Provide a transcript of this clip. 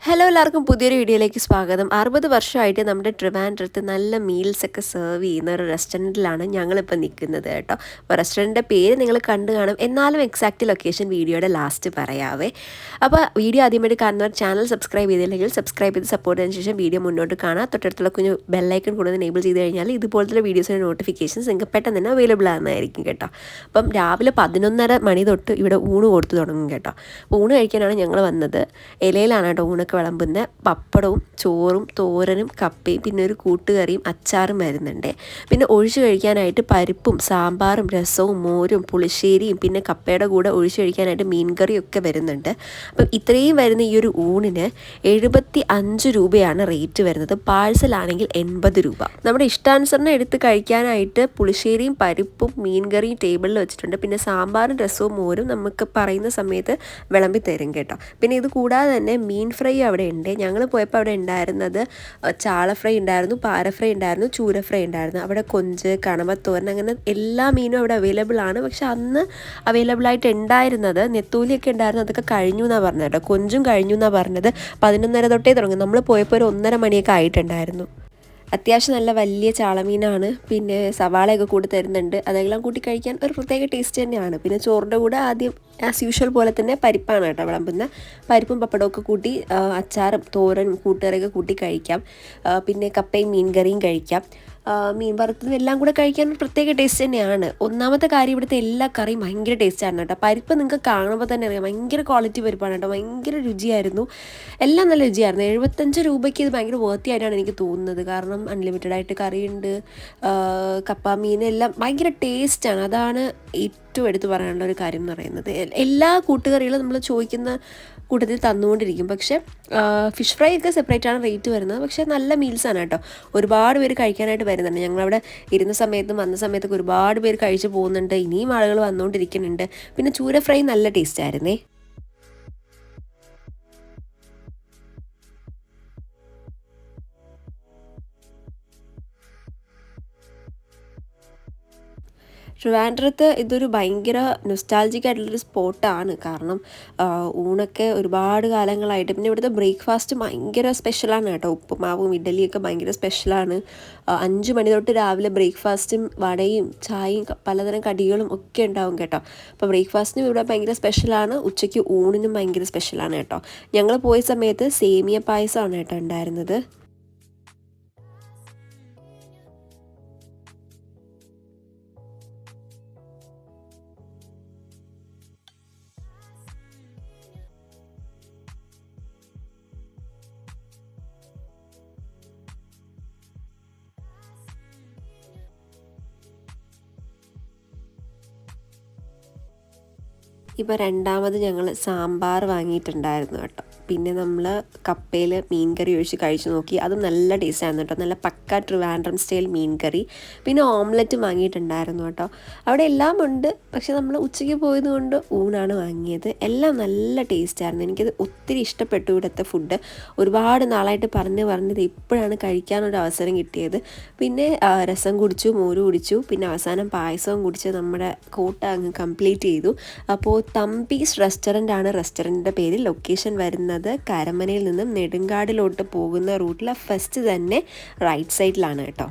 Hello എല്ലാവർക്കും പുതിയൊരു വീഡിയോയിലേക്ക് സ്വാഗതം. 60 വർഷമായിട്ട് നമ്മുടെ ട്രിവാൻഡ്രത്ത് നല്ല മീൽസൊക്കെ സെർവ് ചെയ്യുന്ന ഒരു റെസ്റ്റോറൻറ്റിലാണ് ഞങ്ങളിപ്പോൾ നിൽക്കുന്നത് കേട്ടോ. അപ്പോൾ റെസ്റ്റോറൻറ്റിൻ്റെ പേര് നിങ്ങൾ കണ്ടു കാണും, എന്നാലും എക്സാക്റ്റ് ലൊക്കേഷൻ വീഡിയോയുടെ ലാസ്റ്റ് പറയാവേ. അപ്പോൾ വീഡിയോ ആദ്യമായിട്ട് കാണുന്നവർ ചാനൽ സബ്സ്ക്രൈബ് ചെയ്തില്ലെങ്കിൽ സബ്സ്ക്രൈബ് ചെയ്ത് സപ്പോർട്ട് ചെയ്തതിന് ശേഷം വീഡിയോ മുന്നോട്ട് കാണാം. തൊട്ടടുത്തുള്ള കുഞ്ഞു ബെല്ലൈക്കൺ കൂടെ എനേബിൾ ചെയ്ത് കഴിഞ്ഞാൽ ഇതുപോലത്തെ വീഡിയോസിൻ്റെ നോട്ടിഫിക്കേഷൻസ് നിങ്ങൾക്ക് പെട്ടെന്ന് തന്നെ അവൈലബിൾ ആകുന്നതായിരിക്കും കേട്ടോ. അപ്പം രാവിലെ 11:30 മണി തൊട്ട് ഇവിടെ ഊണ് കൊടുത്തു തുടങ്ങും കേട്ടോ. അപ്പോൾ ഊണ് കഴിക്കാനാണ് ഞങ്ങൾ വന്നത്. ഇലയിലാണ് കേട്ടോ ഊണൊക്കെ വിളമ്പുന്ന. പപ്പടവും ചോറും തോരനും കപ്പയും പിന്നെ ഒരു കൂട്ടുകറിയും അച്ചാറും വരുന്നുണ്ട്. പിന്നെ ഒഴിച്ച് കഴിക്കാനായിട്ട് പരിപ്പും സാമ്പാറും രസവും മോരും പുളിശ്ശേരിയും പിന്നെ കപ്പയുടെ കൂടെ ഒഴിച്ച് കഴിക്കാനായിട്ട് മീൻകറിയും ഒക്കെ വരുന്നുണ്ട്. അപ്പം ഇത്രയും വരുന്ന ഈ ഒരു ഊണിന് 75 രൂപയാണ് റേറ്റ് വരുന്നത്. പാഴ്സലാണെങ്കിൽ 80 രൂപ. നമ്മുടെ ഇഷ്ടാനുസരണം എടുത്ത് കഴിക്കാനായിട്ട് പുളിശ്ശേരിയും പരിപ്പും മീൻകറിയും ടേബിളിൽ വെച്ചിട്ടുണ്ട്. പിന്നെ സാമ്പാറും രസവും മോരും നമുക്ക് പറയുന്ന സമയത്ത് വിളമ്പി തരും കേട്ടോ. പിന്നെ ഇത് കൂടാതെ തന്നെ മീൻ ഫ്രൈ അവിടെ ഉണ്ട്. ഞങ്ങൾ പോയപ്പോൾ അവിടെ ഉണ്ടായിരുന്നത് ചാള ഫ്രൈ ഉണ്ടായിരുന്നു, പാര ഫ്രൈ ഉണ്ടായിരുന്നു, ചൂര ഫ്രൈ ഉണ്ടായിരുന്നു. അവിടെ കൊഞ്ച് കണമത്തോരൻ അങ്ങനെ എല്ലാ മീനും അവിടെ അവൈലബിൾ ആണ്. പക്ഷെ അന്ന് അവൈലബിൾ ആയിട്ട് ഉണ്ടായിരുന്നത് നെത്തോലിയൊക്കെ ഉണ്ടായിരുന്നു, അതൊക്കെ കഴിഞ്ഞു എന്നാണ് പറഞ്ഞത് കേട്ടോ. കൊഞ്ചും കഴിഞ്ഞു എന്നാണ് പറഞ്ഞത്. 11:30 തൊട്ടേ തുടങ്ങും. നമ്മൾ പോയപ്പോൾ ഒരു 1:30 മണിയൊക്കെ ആയിട്ടുണ്ടായിരുന്നു. അത്യാവശ്യം നല്ല വലിയ ചാളമീനാണ്. പിന്നെ സവാളയൊക്കെ കൂടി തരുന്നുണ്ട്. അതെല്ലാം കൂട്ടി കഴിക്കാൻ ഒരു പ്രത്യേക ടേസ്റ്റ് തന്നെയാണ്. പിന്നെ ചോറിൻ്റെ കൂടെ ആദ്യം ആസ് യൂഷ്വൽ പോലെ തന്നെ പരിപ്പാണ് കേട്ടോ വിളമ്പുന്ന. പരിപ്പും പപ്പടമൊക്കെ കൂട്ടി അച്ചാറും തോരനും കൂട്ടുകറിയൊക്കെ കൂട്ടി കഴിക്കാം. പിന്നെ കപ്പയും മീൻകറിയും കഴിക്കാം. മീൻ വറുത്തതും എല്ലാം കൂടെ കഴിക്കാൻ ഒരു പ്രത്യേക ടേസ്റ്റ് തന്നെയാണ്. ഒന്നാമത്തെ കാര്യം ഇവിടുത്തെ എല്ലാ കറിയും ഭയങ്കര ടേസ്റ്റായിരുന്നു കേട്ടോ. പരിപ്പ് നിങ്ങൾക്ക് കാണുമ്പോൾ തന്നെ അറിയാം, ഭയങ്കര ക്വാളിറ്റി പരിപ്പാണ് കേട്ടോ. ഭയങ്കര രുചിയായിരുന്നു, എല്ലാം നല്ല രുചിയായിരുന്നു. 75 രൂപയ്ക്ക് ഇത് ഭയങ്കര വർത്തിയായിട്ടാണ് എനിക്ക് തോന്നുന്നത്. കാരണം അൺലിമിറ്റഡ് ആയിട്ട് കറിയുണ്ട്, കപ്പ മീൻ എല്ലാം ഭയങ്കര ടേസ്റ്റാണ്. അതാണ് ഏറ്റവും എടുത്ത് പറയാനുള്ള ഒരു കാര്യം എന്ന് പറയുന്നത്. എല്ലാ കൂട്ടുകറികളും നമ്മൾ ചോദിക്കുന്ന കൂട്ടത്തിൽ തന്നുകൊണ്ടിരിക്കും. പക്ഷേ ഫിഷ് ഫ്രൈ ഒക്കെ സെപ്പറേറ്റ് ആണ് റേറ്റ് വരുന്നത്. പക്ഷേ നല്ല മീൽസാണ് കേട്ടോ. ഒരുപാട് പേര് കഴിക്കാനായിട്ട് വരുന്നുണ്ട്. ഞങ്ങളവിടെ ഇരുന്ന സമയത്തും വന്ന സമയത്തൊക്കെ ഒരുപാട് പേര് കഴിച്ച് പോകുന്നുണ്ട്. ഇനിയും ആളുകൾ വന്നുകൊണ്ടിരിക്കുന്നുണ്ട്. പിന്നെ ചൂര ഫ്രൈ നല്ല ടേസ്റ്റ് ആയിരുന്നേ. ട്രിവാൻഡ്രത്ത് ഇതൊരു ഭയങ്കര നൊസ്റ്റാൾജിക് ആയിട്ടുള്ളൊരു സ്പോട്ടാണ്. കാരണം ഊണൊക്കെ ഒരുപാട് കാലങ്ങളായിട്ട്. പിന്നെ ഇവിടുത്തെ ബ്രേക്ക്ഫാസ്റ്റ് ഭയങ്കര സ്പെഷ്യലാണ് കേട്ടോ. ഉപ്പുമാവും ഇഡലിയൊക്കെ ഭയങ്കര സ്പെഷ്യലാണ്. 5 മണി തൊട്ട് രാവിലെ ബ്രേക്ക്ഫാസ്റ്റും വടയും ചായയും പലതരം കടികളും ഒക്കെ ഉണ്ടാവും കേട്ടോ. അപ്പോൾ ബ്രേക്ക്ഫാസ്റ്റിനും ഇവിടെ ഭയങ്കര സ്പെഷ്യലാണ്. ഉച്ചയ്ക്ക് ഊണിനും ഭയങ്കര സ്പെഷ്യലാണ് കേട്ടോ. ഞങ്ങൾ പോയ സമയത്ത് സേമിയ പായസമാണ് കേട്ടോ ഉണ്ടായിരുന്നത്. ഇപ്പോൾ രണ്ടാമത് ഞങ്ങൾ സാമ്പാർ വാങ്ങിയിട്ടുണ്ടായിരുന്നു കേട്ടോ. പിന്നെ നമ്മൾ കപ്പയിൽ മീൻ കറി ഒഴിച്ച് കഴിച്ച് നോക്കി. അതും നല്ല ടേസ്റ്റായിരുന്നു കേട്ടോ. നല്ല പക്ക ട്രിവാൻഡ്രം സ്റ്റൈൽ മീൻ കറി. പിന്നെ ഓംലെറ്റ് വാങ്ങിയിട്ടുണ്ടായിരുന്നു കേട്ടോ. അവിടെ എല്ലാം ഉണ്ട്. പക്ഷെ നമ്മൾ ഉച്ചയ്ക്ക് പോയതുകൊണ്ട് ഊണാണ് വാങ്ങിയത്. എല്ലാം നല്ല ടേസ്റ്റായിരുന്നു. എനിക്കത് ഒത്തിരി ഇഷ്ടപ്പെട്ടു ഇവിടുത്തെ ഫുഡ്. ഒരുപാട് നാളായിട്ട് പറഞ്ഞത് ഇപ്പോഴാണ് കഴിക്കാനൊരു അവസരം കിട്ടിയത്. പിന്നെ രസം കുടിച്ചു, മോര് കുടിച്ചു, പിന്നെ അവസാനം പായസവും കുടിച്ച് നമ്മുടെ കോട്ട അങ്ങ് കംപ്ലീറ്റ് ചെയ്തു. അപ്പോൾ തമ്പീസ് റെസ്റ്റോറൻ്റ് ആണ് റെസ്റ്റോറൻറ്റിൻ്റെ പേര്. ലൊക്കേഷൻ വരുന്നത് കരമനയിൽ നിന്നും നെടുങ്കാടിലോട്ട് പോകുന്ന റൂട്ടിലെ ഫസ്റ്റ് തന്നെ റൈറ്റ് സൈഡിലാണ് കേട്ടോ.